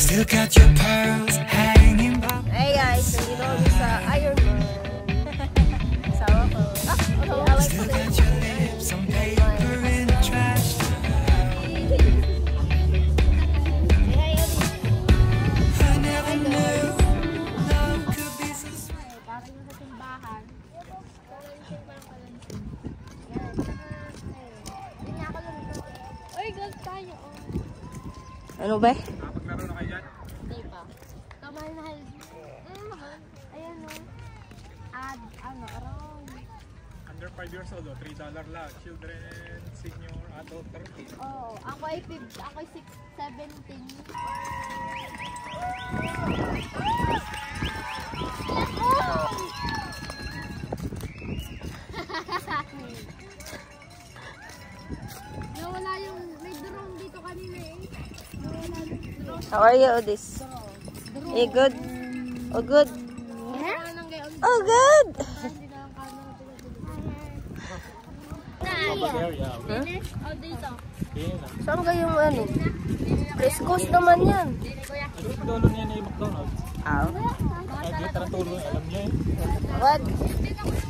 Still got your pearls hanging by. Hey guys, nandito kami sa Iron Man. Asawa ko. Still got your lips on paper in the trash. I never knew love could be so sweet. Parang yung sa simbahan. Uy, golf tayo. Ano ba? Maglaro na kayo dyan? Hindi pa. Kamahal-mahal. Ayan o. Around. Under 5 years old, $3 lang. Children, senior, adult, 30. Oo. Ako ay 17. Nawala yung, may drone dito kanina eh. Nawala yung drone. How are you, Odis? You good? Oh, good? Wala nang gayon. Oh, good! Hindi na ang camera area. Oh, dito. Saan kayong ano? Fresco's naman yan. Ano doon yan ay McDonald's? Ow. Ay, di taranturo, alam niya eh. What?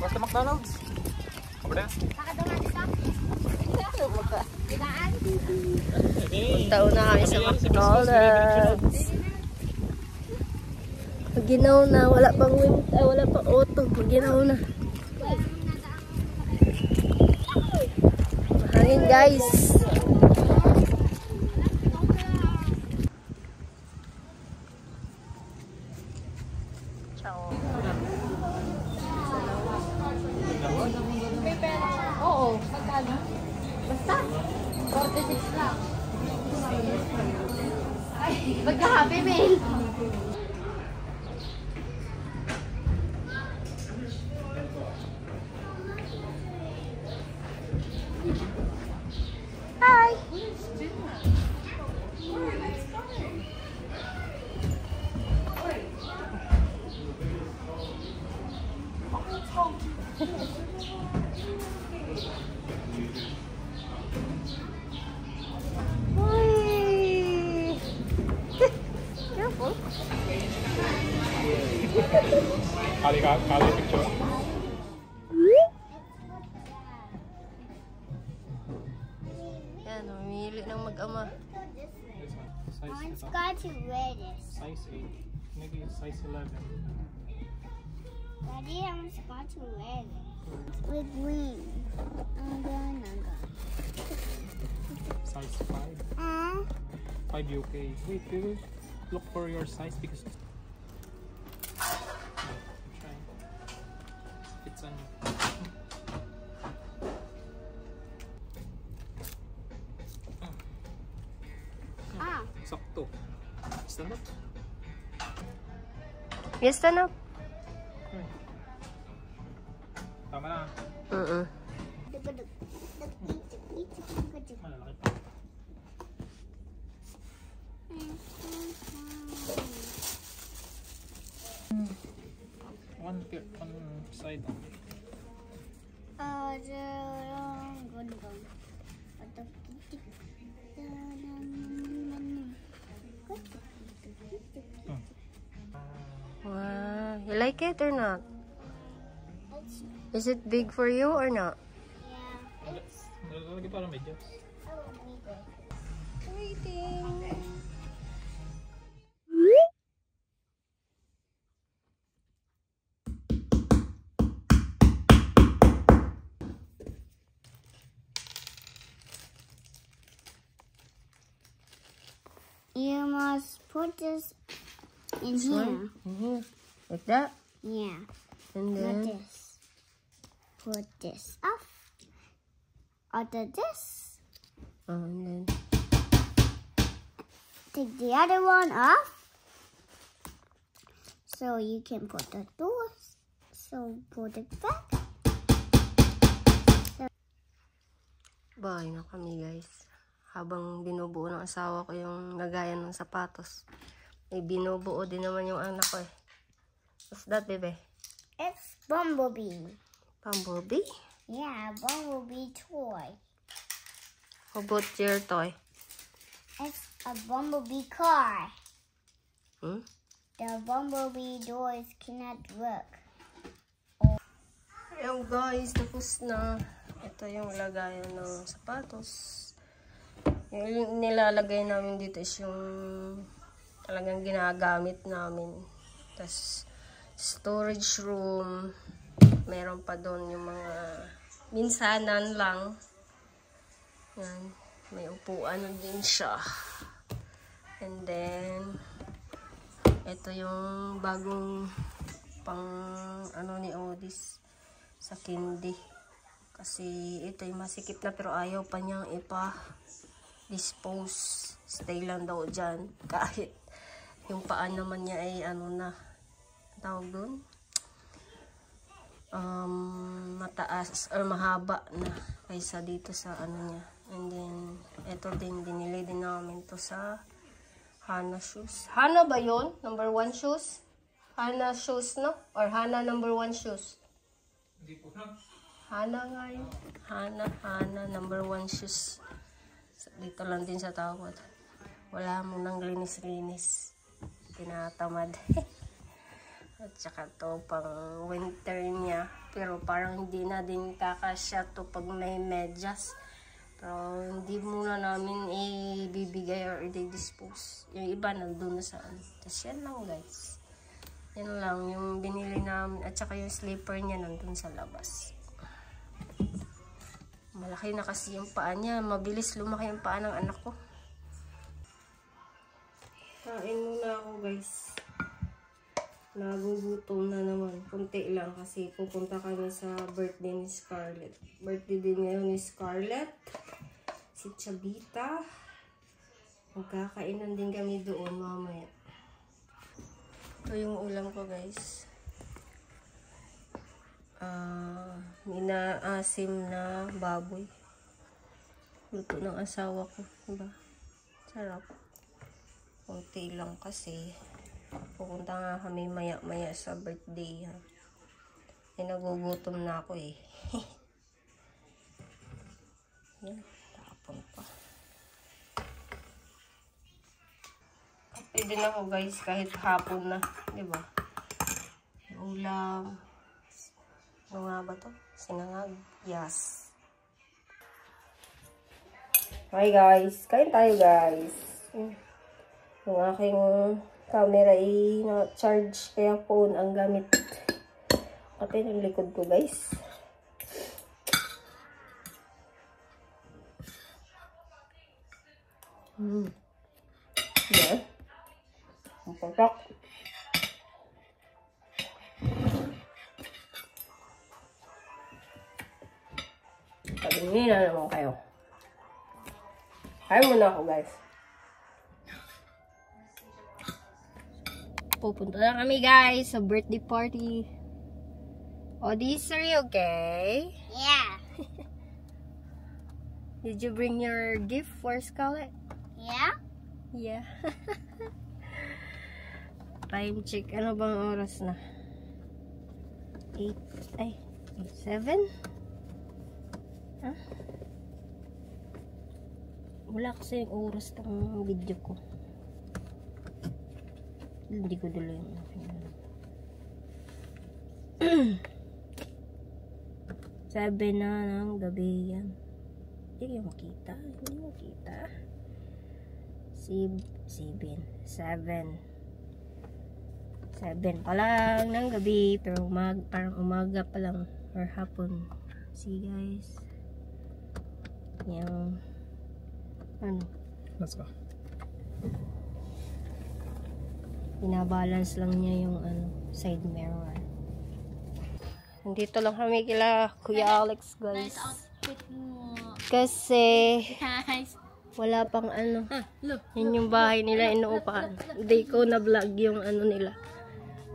What's the McDonald's? Over there? Hey. Taon na kami sa McDonald's. Maginaw na. Wala pang wala pang auto. Maginaw na. Mahangin guys. Ciao. Oo, magkano? Basta, 46 lang. Magka-happy meal. Hi. Uy. Careful. Kali picture. Yan, mamili ng mag-ama. Mine's got to wear this. Size 8. Maybe size 11. Daddy, I'm got to wear this. With green. Size 5. 5 UK. Wait, we will look for your size because try. It's on you. Sakto. Stand up. Yes, stand up. Tama na. Malalaki pa. One side only. Wow. You like it or not? Is it big for you or not? Malalaki para medyas. Waiting. You must put this in here. Mm-hmm. Like that? Yeah. And Not then this. Put this off. After this, and then take the other one off. So you can put the doors. So put it back. Bahay na kami guys. Habang binubuo ng asawa ko yung lagayan ng sapatos. May binubuo din naman yung anak ko eh. What's that, baby? It's Bumblebee. Bumblebee? Yeah, Bumblebee toy. How about your toy? It's a Bumblebee car. Hmm? The Bumblebee doors cannot work. Ayun guys, tapos na. Ito yung lagayan ng sapatos. Yung nilalagay namin dito is yung talagang ginagamit namin. Tapos storage room. Meron pa doon yung mga minsanan lang. Yan. May upuan din siya. And then ito yung bagong pang ano ni Odis sa kindi. Kasi ito yung masikip na pero ayaw pa niyang ipa-dispose. Stay lang daw dyan. Kahit yung paan naman niya ay ano na. Tawag doon? Mataas or mahaba na kaysa dito sa ano niya. And then, ito din, binili din namin to sa Hana shoes. Hana ba yun? Number 1 shoes? Hana shoes, no? Or Hana number 1 shoes? Hindi po na. Hana nga yun. Hana, number 1 shoes. Dito lang din sa tawad. Wala mo nang linis-linis. Tinatamad. At saka to pang winter niya. Pero parang hindi na din kakasya to pag may medyas. Pero hindi muna namin ibibigay or i-dispose. Yung iba nandun na sa ano. Tapos yan lang guys. Yan lang yung binili namin. At saka yung slipper niya nandun sa labas. Malaki na kasi yung paa niya. Mabilis lumaki yung paa ng anak ko. Kain muna ako guys. Nagugutom na naman. Kunti lang kasi pupunta kami sa birthday ni Scarlett. Birthday din ngayon ni Scarlett. Si Chabita. Magkakainan din kami doon mamaya. Ito yung ulam ko guys. Minaasim na baboy. Luto ng asawa ko. Diba? Sarap. Kunti lang kasi. Pupunta nga kami maya-maya sa birthday. Ha? Nagugutom na ako eh. Yan. Tapon pa. Kape din ako guys kahit hapon na. Diba? Ulam. Ano nga ba to? Sinangag. Yes. Hi guys. Kain tayo guys. Yung aking camera ay na-charge kaya phone ang gamit. Kape ng likod ko guys. Yan. Ang patak. Pagingin na naman kayo. Kaya muna ako guys. Pupunta na kami guys sa birthday party. Odis, are you okay? Yeah. Did you bring your gift for Scarlett? Yeah? Yeah. Time check. Ano bang oras na? 7? Huh? Wala kasi yung oras ng video ko. Hindi ko dala yung Sabi na ng gabi yan. Hindi mo makita. Hindi mo makita. 7 pa lang ng gabi. Pero parang umaga pa lang. Or hapon. See guys. Yung ano. Let's go. Binabalance lang niya yung ano, side mirror. Nandito lang kami kila Kuya Alex guys. Kasi wala pang ano. Yun yung bahay nila inuupahan. Hindi ko na vlog yung ano nila.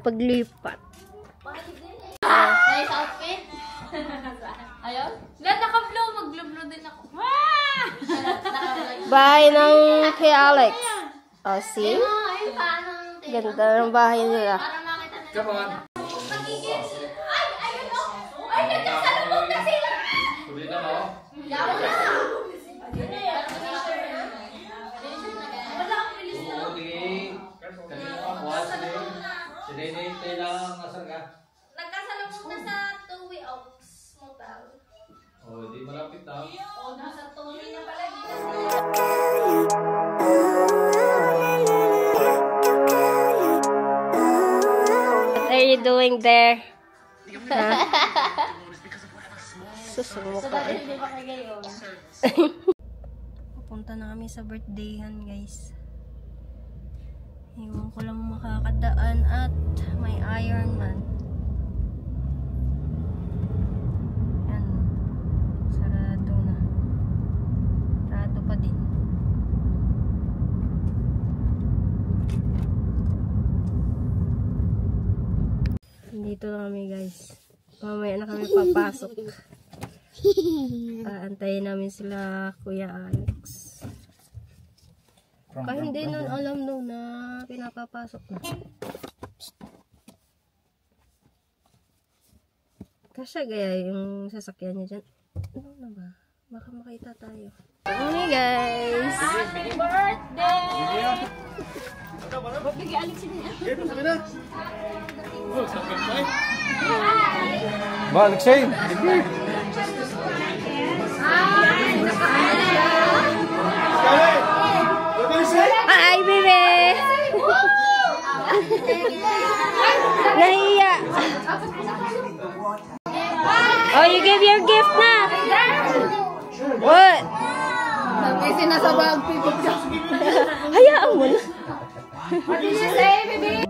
paglipat. Nice outfit. Ayun? Lahat naka-blue. Mag-blue din ako. Bahay ng kay Alex. Oh, see? Ay, paano? Ganda ng bahay nila. Para makita na. Come on. Ay, ayun o. Ay, nagkasalubog na sila. Tuloy ka mo. Yawa na. Wala akong bilis na. Nagkasalubog na sa Tuwi Oaks Motel. Oh, di malapit ah. O, nasa Tuwi na pala. What are you doing there? Ha? Susumok ka eh. Hindi ba kayo? Pupunta na kami sa birthdayhan, guys. Iwan ko lang makakadaan at may Ironman. Yan. Sarado na. Sarado pa din. Dito na kami, guys. Mamaya na kami papasok. Aantayin namin sila Kuya Alex. Kahit hindi nun alam nun na pinapapasok na. Kasya gaya yung sasakyan niya dyan. Ano na ba? Baka makita tayo. Okay guys! Happy birthday! Bigay Alex niya. Ba, Alexei! Ay, bebe! Nahiya! Oh, you gave your gift na! What? May sinasabang pipig ka. Hayaan mo na. What did you say, baby?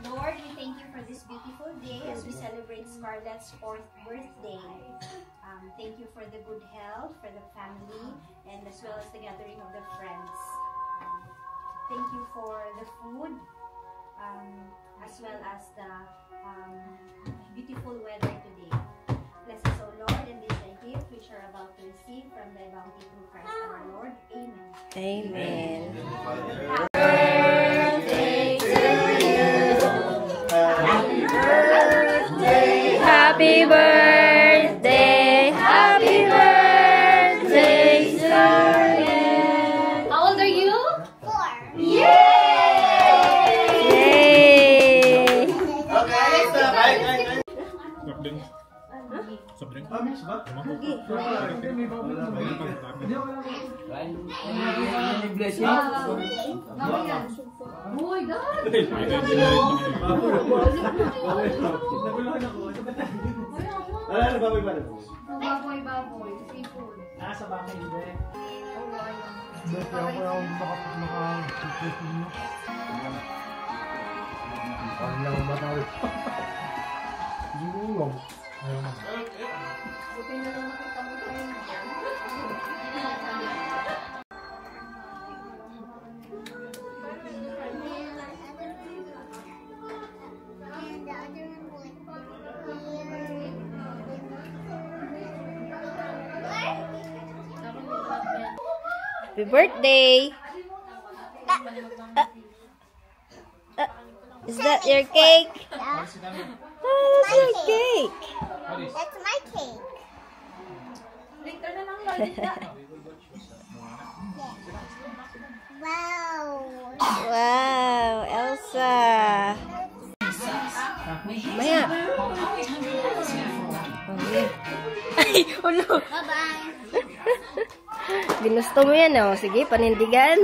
Lord, we thank you for this beautiful day as we celebrate Scarlett's 4th birthday. Thank you for the good health, for the family, and as well as the gathering of the friends. Thank you for the food, as well as the beautiful weather today. Bless us, O Lord, and this thy gift which are about to receive from thy bounty through Christ our Lord. Amen. Amen. Happy birthday, happy birthday, Scarlett. How old are you? 4. Yay! Sobrang. Oh my God! Baboy. Seafood. Nasa bakay hindi. Buti na lang nakita mo tayo. Happy birthday! Is that your cake? Yeah. Oh, that's your cake! That's my cake. Later na lang, Lolita. Wow. Wow, Elsa! Maya! Okay. Ay, oh no! Bye-bye. Ginusto mo yan, oh. Sige, panindigan.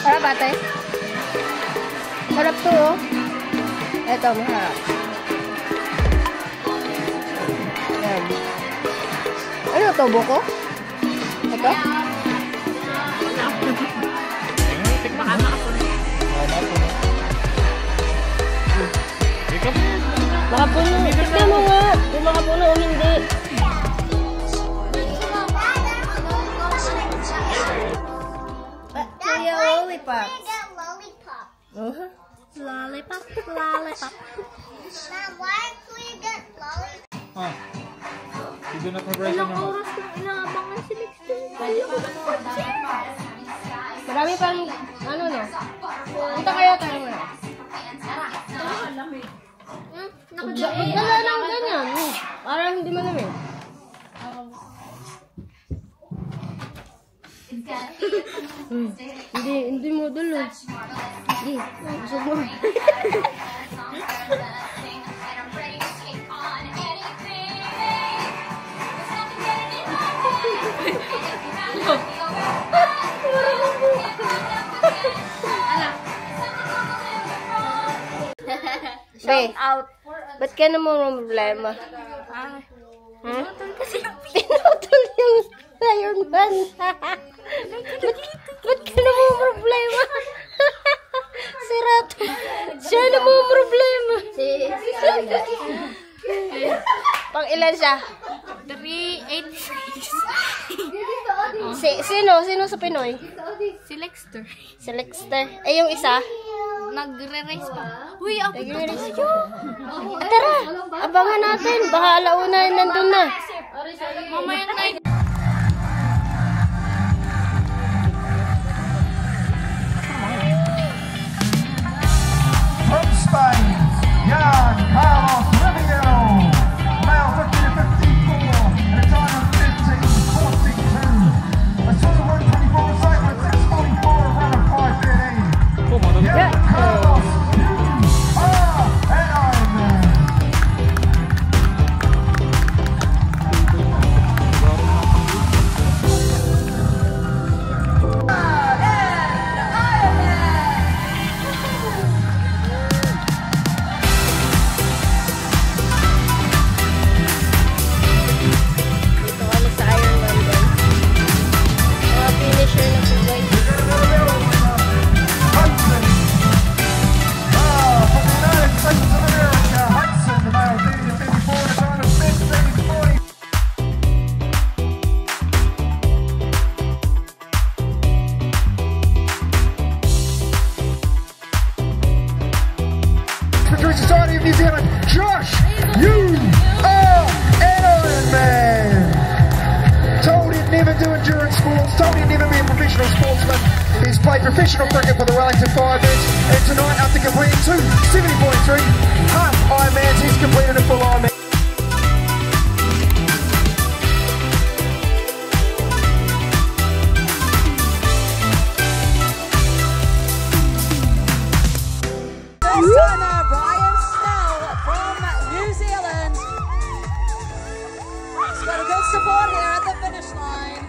Harap ate. Harap to, oh. Eto, maharap. Ayan. Ano to, buko? Ito? Makapuno. Tignan mo nga. Kung makapuno o hindi. Lollipop. Lollipop. Lollipop, lollipop. Mom, why can we get lollipop? Ah. You do not have rice in your mouth. Oras na inaabangan si Lexter. Marami pang, ano no? Punta kayo tayo mo. Magdala lang ganyan. Parang hindi malamig. Hindi mo dulo. Hindi, busog mo. Be, ba't ka na mo problema? Pinutol yung Iron Man. Ba't ka na mo problema? Si Rato. Siya na mo problema. Pang ilan siya? 386. Sino sa Pinoy? Si Lexter. Si Lexter. Eh, yung isa? Nagre-race pa. Uy, ako Nag-release ko. Tara, abangan natin. Baka alauna nandun na. mamaya na. From Spain, Jan Carlos Rivio, male 50 to 54, at a time of 15:42. A total of 124 seconds, 6:44, a run of 5:13. Oh, madam. Jan Carlos, you are an Iron Man. Dito kami sa Iron Man, guys. Mga finisher na po, guys. Hudson. From the United States of America, Hudson, the male 30 to 54, at a time of 15:40. Military Society of New Zealand, Josh, you are an Iron Man. Told he'd never do endurance sports, told he'd never be a professional sportsman. He's played professional cricket for the Wellington Firebirds, and tonight, after completing 270.3 half Ironmans, he's completed a full Ironman. Timer, Ryan Snell from New Zealand. He's got a good support here at the finish line.